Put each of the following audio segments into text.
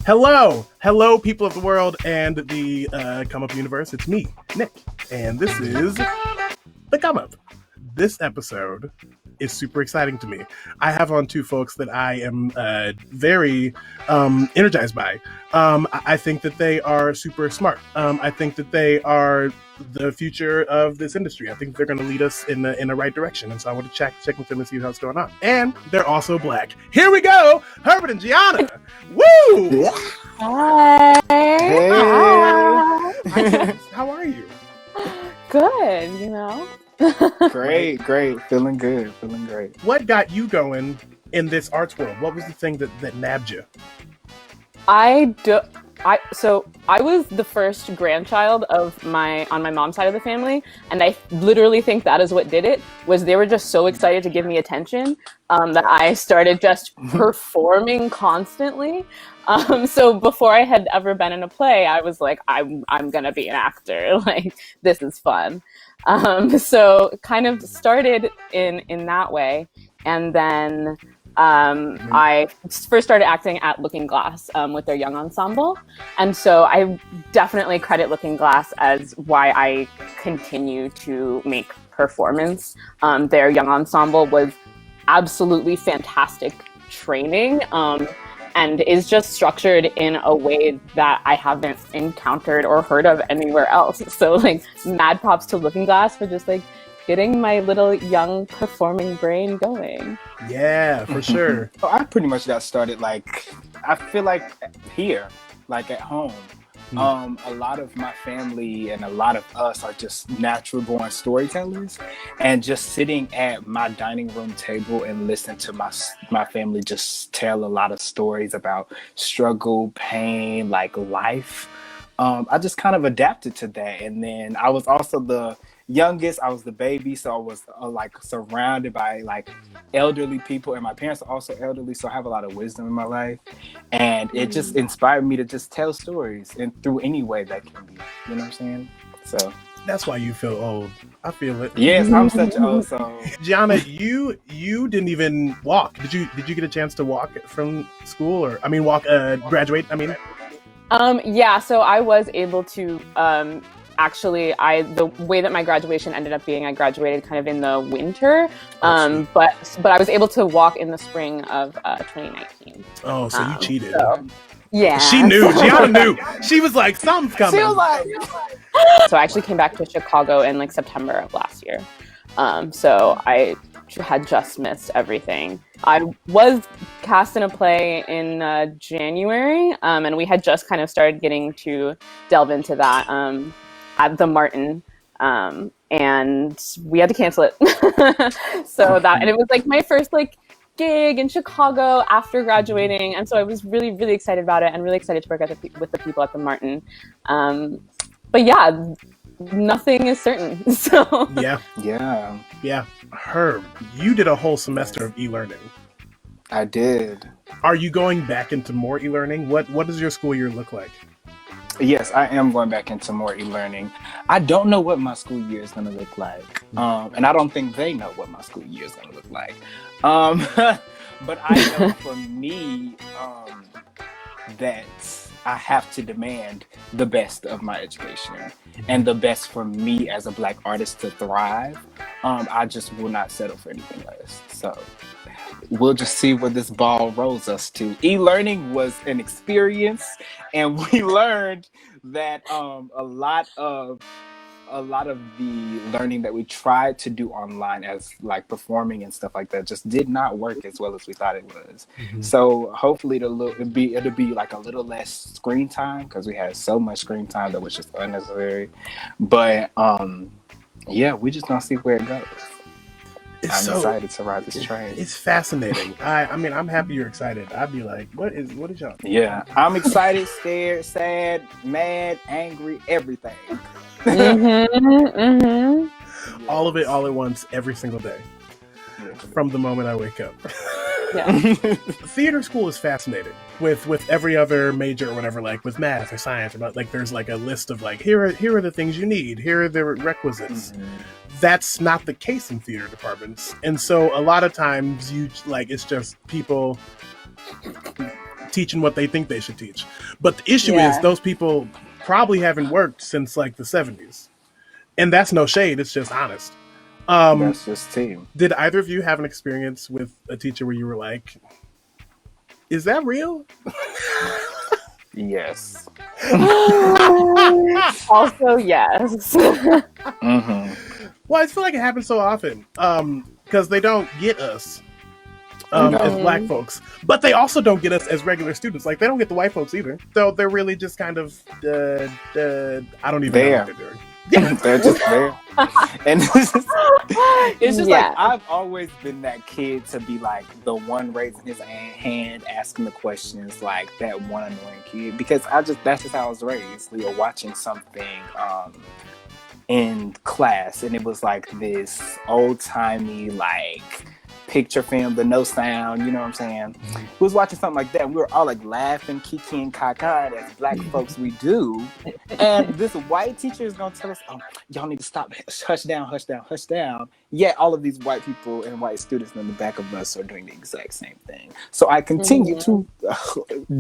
Hello, people of the world and the Come Up universe. It's me, Nick, and this is the Come Up. This episode is super exciting to me. I have on two folks that I am very energized by. I think that they are super smart. I think that they are the future of this industry. I think they're going to lead us in the right direction. And so I want to check with them and see what's going on. And they're also Black. Here we go, Herbert and Gianna. Woo! Hi. Hey. Hi. How are you? Good, Great. Feeling good. Feeling great. What got you going in this arts world? What was the thing that nabbed you? So I was the first grandchild on my mom's side of the family, and I literally think that is what did it. Was they were just so excited to give me attention that I started just performing constantly. So before I had ever been in a play, I was like, I'm gonna be an actor. Like, this is fun. So kind of started in that way, and then I first started acting at Looking Glass with their young ensemble, and so I definitely credit Looking Glass as why I continue to make performance. Their young ensemble was absolutely fantastic training, and is just structured in a way that I haven't encountered or heard of anywhere else. So like, mad props to Looking Glass for just like getting my little young performing brain going. Yeah, for sure. So I pretty much got started I feel like here, like at home. A lot of my family and a lot of us are just natural born storytellers, and just sitting at my dining room table and listening to my family just tell a lot of stories about struggle, pain, like life. I just kind of adapted to that. And then I was also the youngest. I was the baby, so I was surrounded by like elderly people, and my parents are also elderly, so I have a lot of wisdom in my life, and it just inspired me to just tell stories and through any way that can be, you know what I'm saying? So that's why you feel old. I feel it. Yes, I'm such old soul. Gianna, you didn't even walk. Did you get a chance to walk from school, or graduate? Yeah, so I was able to actually, the way that my graduation ended up being, I graduated kind of in the winter, but I was able to walk in the spring of 2019. Oh, so you cheated. So, yeah. She knew. Gianna knew. She was like, something's coming. She was like... So I actually came back to Chicago in like September of last year. So I had just missed everything. I was cast in a play in January, and we had just kind of started getting to delve into that at the Martin, and we had to cancel it. And it was like my first like gig in Chicago after graduating, and so I was really, really excited about it and really excited to work with the people at the Martin. But yeah, nothing is certain. So Yeah. Herb, you did a whole semester of e-learning. I did. Are you going back into more e-learning? What does your school year look like? Yes, I am going back into more e-learning. I don't know what my school year is going to look like. And I don't think they know what my school year is going to look like. But I know for me that I have to demand the best of my education and the best for me as a Black artist to thrive. I just will not settle for anything less. So we'll just see where this ball rolls us to. E-learning was an experience, and we learned that a lot of the learning that we tried to do online, as like performing and stuff like that, just did not work as well as we thought it was. So hopefully it'll be like a little less screen time, because we had so much screen time that was just unnecessary. But yeah, we just gonna see where it goes. I'm excited to ride this train. It's fascinating. I mean, I'm happy you're excited. I'd be like, what is y'all? Yeah, I'm excited, scared, sad, mad, angry, everything. All of it, all at once, every single day, from the moment I wake up. Yeah. Theater school is fascinating. With every other major or whatever, like with math or science, about like there's like a list of like here are the things you need, here are the requisites. That's not the case in theater departments, and so a lot of times it's just people teaching what they think they should teach. But the issue is those people probably haven't worked since like the 70s. And that's no shade, it's just honest. That's just team. Did either of you have an experience with a teacher where you were like, is that real? Yes. Also, yes. Well, I feel like it happens so often because they don't get us as black folks, but they also don't get us as regular students. Like, they don't get the white folks either. So they're really just kind of, I don't even know what they're doing. Yeah. They're just there. And it's just like, I've always been that kid to be like the one raising his hand, asking the questions, like that one annoying kid. Because that's just how I was raised. We were watching something in class, and it was like this old-timey, like, picture film, the no sound, you know what I'm saying? We was watching something like that, and we were all like laughing, kiki and caca, as black folks we do. And this white teacher is gonna tell us, oh, y'all need to stop, hush down, hush down, hush down. Yet all of these white people and white students in the back of us are doing the exact same thing. So I continue to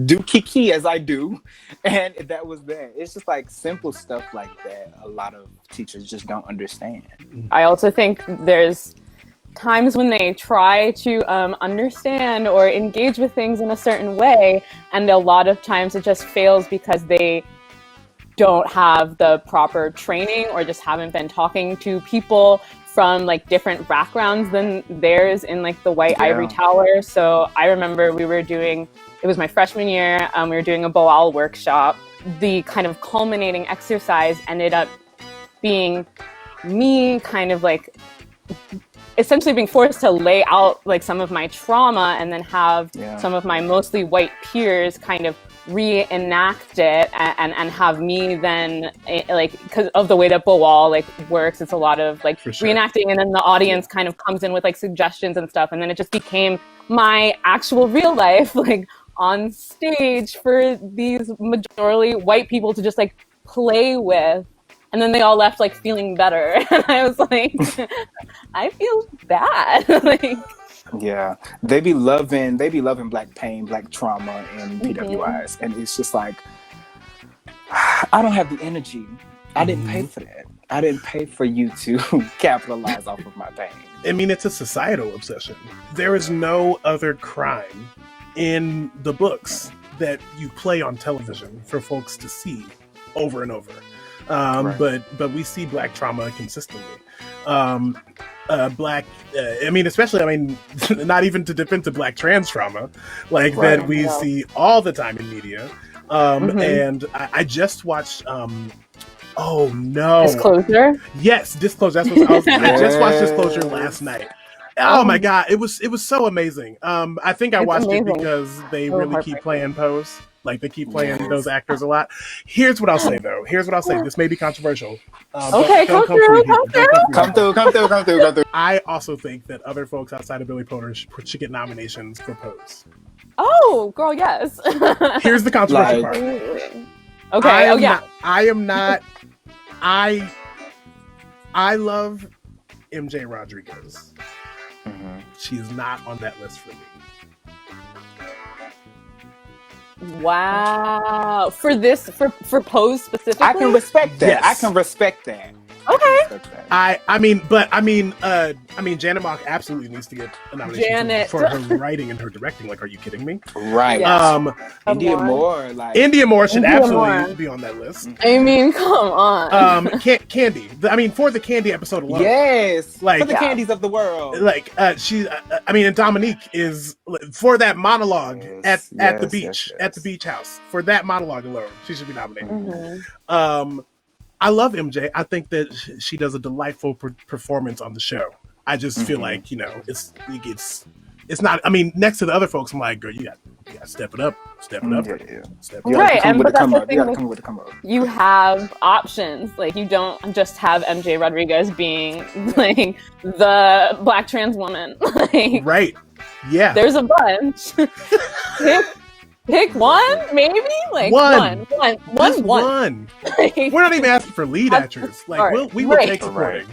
do kiki as I do, and that was that. It's just like simple stuff like that a lot of teachers just don't understand. I also think there's times when they try to understand or engage with things in a certain way, and a lot of times it just fails because they don't have the proper training or just haven't been talking to people from like different backgrounds than theirs in like the white ivory tower. So I remember it was my freshman year, we were doing a Boal workshop. The kind of culminating exercise ended up being me kind of like essentially being forced to lay out like some of my trauma, and then have some of my mostly white peers kind of reenact it and have me then like, because of the way that Boal like works, it's a lot of like reenacting, and then the audience kind of comes in with like suggestions and stuff, and then it just became my actual real life like on stage for these majority white people to just like play with. And then they all left like feeling better, and I was like, I feel bad. Like, yeah, they be loving black pain, black trauma, and PWIs, and it's just like, I don't have the energy. I didn't pay for that. I didn't pay for you to capitalize off of my pain. I mean, it's a societal obsession. There is no other crime in the books that you play on television for folks to see over and over. But we see black trauma consistently. Black, especially, not even to dip into black trans trauma, like that we see all the time in media. And I just watched, oh no. Disclosure? Yes, Disclosure. That's what I just watched Disclosure last night. Oh my God, it was so amazing. I think I watched it because they really keep playing Pose. Like, they keep playing those actors a lot. Here's what I'll say, though. This may be controversial. Okay, come through. I also think that other folks outside of Billy Porter should get nominations for Pose. Oh, girl, yes. Here's the controversial part. Okay, I love MJ Rodriguez. She is not on that list for me. Wow. For Pose specifically? I can respect that. Yes. I can respect that. Okay. Gianna Mock absolutely needs to get a nomination for her writing and her directing. Like, are you kidding me? Right. India Moore should absolutely be on that list. I mean, come on. Candy. For the Candy episode alone. Yes. Like, for the candies of the world. Like, and Dominique is for that monologue at the beach, at the beach house. For that monologue alone, she should be nominated. I love MJ. I think that she does a delightful performance on the show. I just feel like, it's not, next to the other folks, I'm like, girl, you got to step it up. Step it up. Right, but that's the thing, you have options. Like, you don't just have MJ Rodriguez being, like, the black trans woman. Like, right. Yeah. There's a bunch. Pick one, maybe? Like, one. We're not even asking for lead actors. Like, we will take supporting.